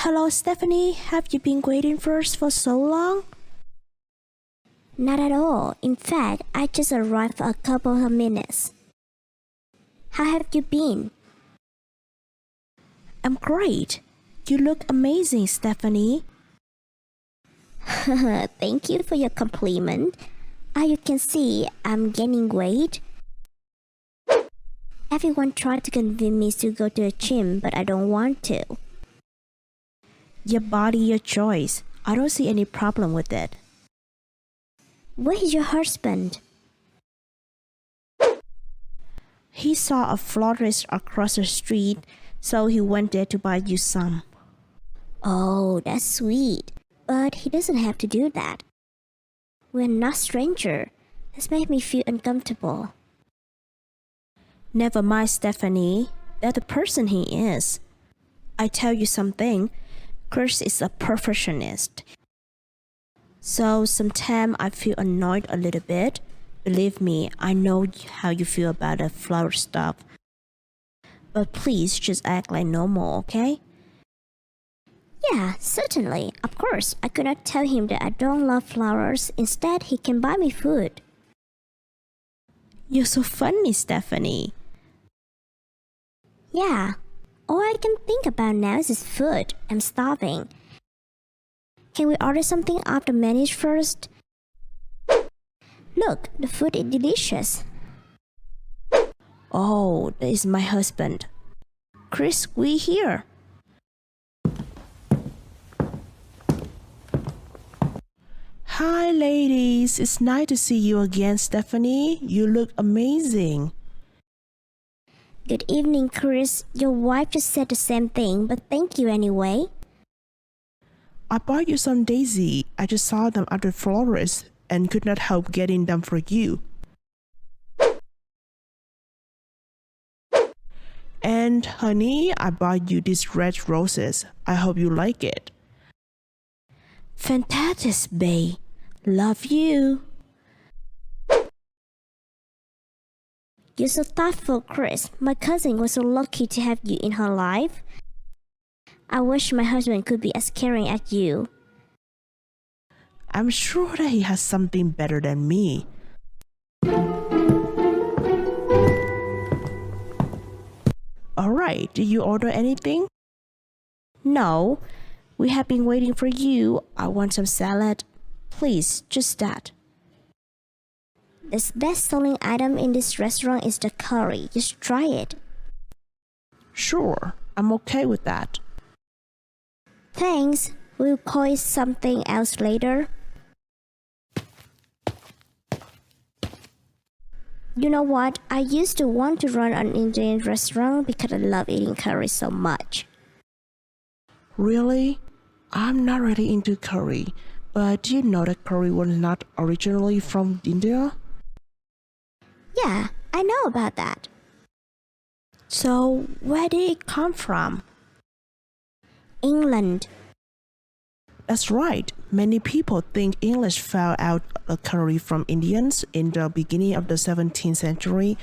Hello, Stephanie. Have you been waiting for us for so long? Not at all. In fact, I just arrived for a couple of minutes. How have you been? I'm great. You look amazing, Stephanie. Thank you for your compliment. As you can see, I'm gaining weight. Everyone tried to convince me to go to the gym, but I don't want to. Your body, your choice. I don't see any problem with it. Where is your husband? He saw a florist across the street, so he went there to buy you some. Oh, that's sweet. But he doesn't have to do that. We're not strangers. This makes me feel uncomfortable. Never mind, Stephanie. That's the person he is. I tell you something, Chris is a perfectionist. So sometimes I feel annoyed a little bit. Believe me, I know how you feel about the flower stuff. But please just act like normal, okay? Yeah, certainly. Of course, I could not tell him that I don't love flowers. Instead, he can buy me food. You're so funny, Stephanie. Yeah, all I can think about now is food. I'm starving. Can we order something off the menu first? Look, the food is delicious. Oh, that is my husband. Chris, we here. Hi, ladies. It's nice to see you again, Stephanie. You look amazing. Good evening, Chris. Your wife just said the same thing, but thank you anyway. I bought you some daisy. I just saw them at the florist and could not help getting them for you. And honey, I bought you these red roses. I hope you like it. Fantastic, babe. Love you. You're so thoughtful, Chris. My cousin was so lucky to have you in her life. I wish my husband could be as caring as you. I'm sure that he has something better than me. Alright, did you order anything? No, we have been waiting for you. I want some salad. Please, just that. The best-selling item in this restaurant is the curry. Just try it. Sure, I'm okay with that. Thanks. We'll call it something else later. You know what? I used to want to run an Indian restaurant because I love eating curry so much. Really? I'm not really into curry, but do you know that curry was not originally from India? Yeah, I know about that. So, where did it come from? England. That's right. Many people think English fell out of curry from Indians in the beginning of the 17th century.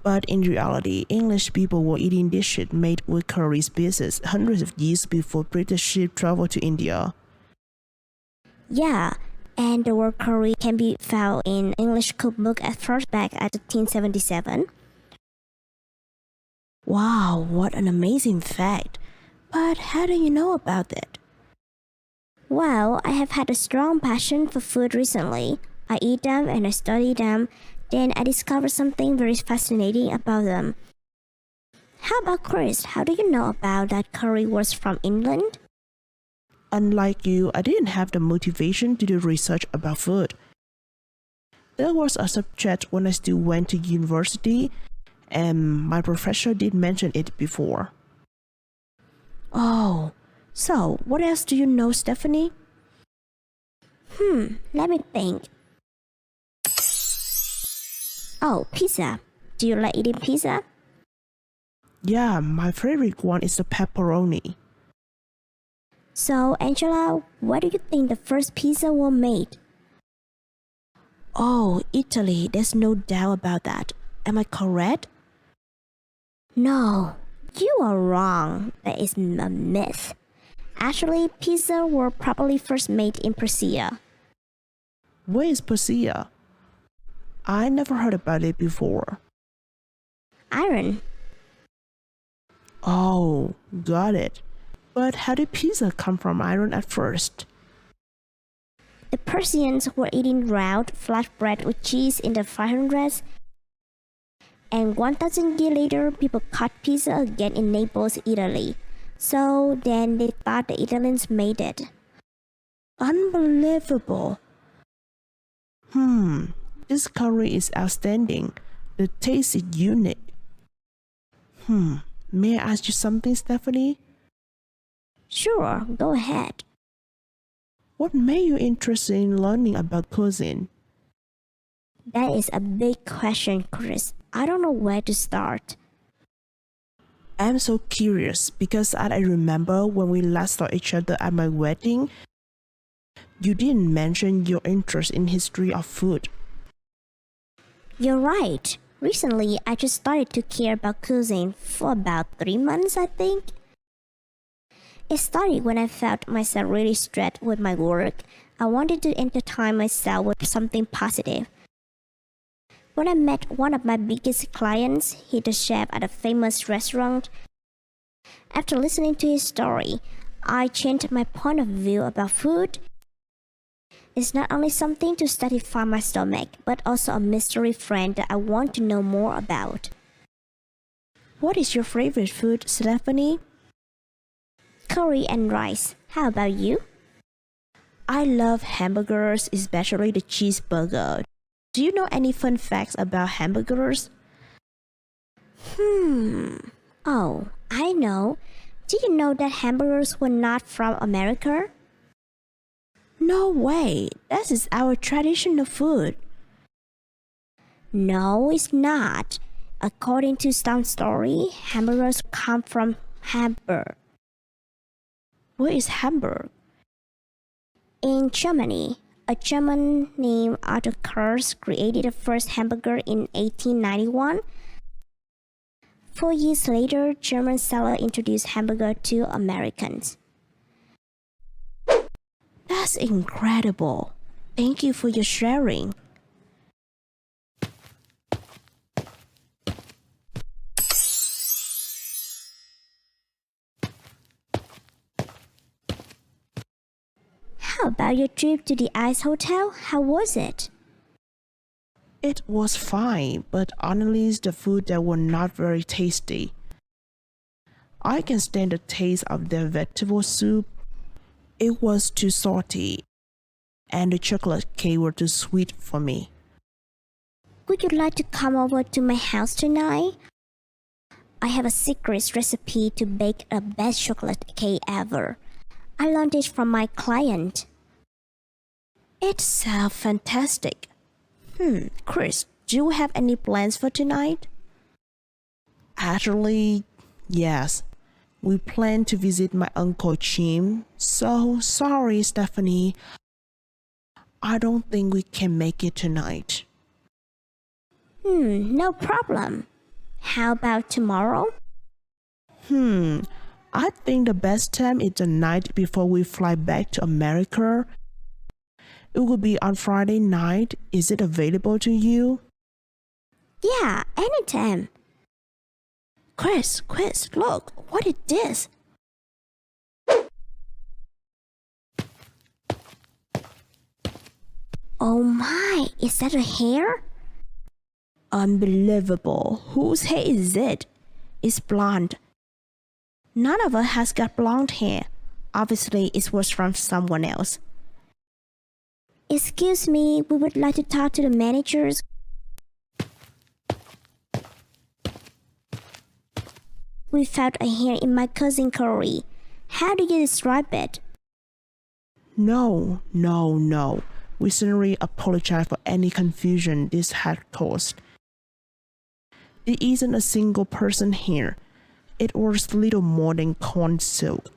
But in reality, English people were eating dishes made with curry species hundreds of years before British ships traveled to India. Yeah, and the word curry can be found in English cookbook at first back at 1877. Wow, what an amazing fact. But how do you know about it? Well, I have had a strong passion for food recently. I eat them and I study them. Then I discovered something very fascinating about them. How about Chris? How do you know about that curry was from England? Unlike you, I didn't have the motivation to do research about food. That was a subject when I still went to university, and my professor did mention it before. Oh, so what else do you know, Stephanie? Let me think. Oh, pizza. Do you like eating pizza? Yeah, my favorite one is the pepperoni. So, Angela, where do you think the first pizza was made? Oh, Italy, there's no doubt about that. Am I correct? No, you are wrong. That is a myth. Actually, pizza were probably first made in Persia. Where is Persia? I never heard about it before. Iran. Oh, got it. But how did pizza come from Iran at first? The Persians were eating round flatbread with cheese in the 500s, and 1,000 years later, people cut pizza again in Naples, Italy. So then they thought the Italians made it. Unbelievable. This curry is outstanding. The taste is unique. May I ask you something, Stephanie? Sure, go ahead. What made you interested in learning about cuisine? That is a big question, Chris. I don't know where to start. I'm so curious because I remember when we last saw each other at my wedding, you didn't mention your interest in history of food. You're right. Recently, I just started to care about cuisine for about 3 months, I think. It started when I felt myself really stressed with my work. I wanted to entertain myself with something positive. When I met one of my biggest clients, he's the chef at a famous restaurant. After listening to his story, I changed my point of view about food. It's not only something to satisfy my stomach, but also a mystery friend that I want to know more about. What is your favorite food, Stephanie? Curry and rice. How about you? I love hamburgers, especially the cheeseburger. Do you know any fun facts about hamburgers? Oh, I know. Did you know that hamburgers were not from America? No way. That is our traditional food. No, it's not. According to some story, hamburgers come from Hamburg. Where is Hamburg? In Germany, a German named Otto Kurz created the first hamburger in 1891. 4 years later, German seller introduced hamburger to Americans. That's incredible. Thank you for your sharing. How about your trip to the Ice Hotel? How was it? It was fine, but honestly, the food there were not very tasty. I can stand the taste of their vegetable soup. It was too salty, and the chocolate cake were too sweet for me. Would you like to come over to my house tonight? I have a secret recipe to bake a best chocolate cake ever. I learned it from my client. It sounds fantastic. Chris, do you have any plans for tonight? Actually, yes. We plan to visit my Uncle Jim. So sorry, Stephanie. I don't think we can make it tonight. No problem. How about tomorrow? I think the best time is the night before we fly back to America. It will be on Friday night. Is it available to you? Yeah, anytime. Chris, look, what is this? Oh my, is that a hair? Unbelievable. Whose hair is it? It's blonde. None of us has got blonde hair. Obviously, it was from someone else. Excuse me, we would like to talk to the managers. We found a hair in my cousin curry. How do you describe it? No. We sincerely apologize for any confusion this had caused. There isn't a single person here. It was little more than corn silk.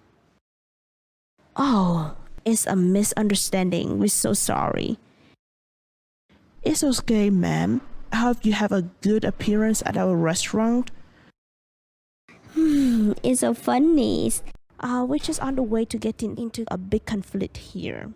Oh, it's a misunderstanding. We're so sorry. It's okay, ma'am. I hope you have a good appearance at our restaurant. It's so funny. we're just on the way to getting into a big conflict here.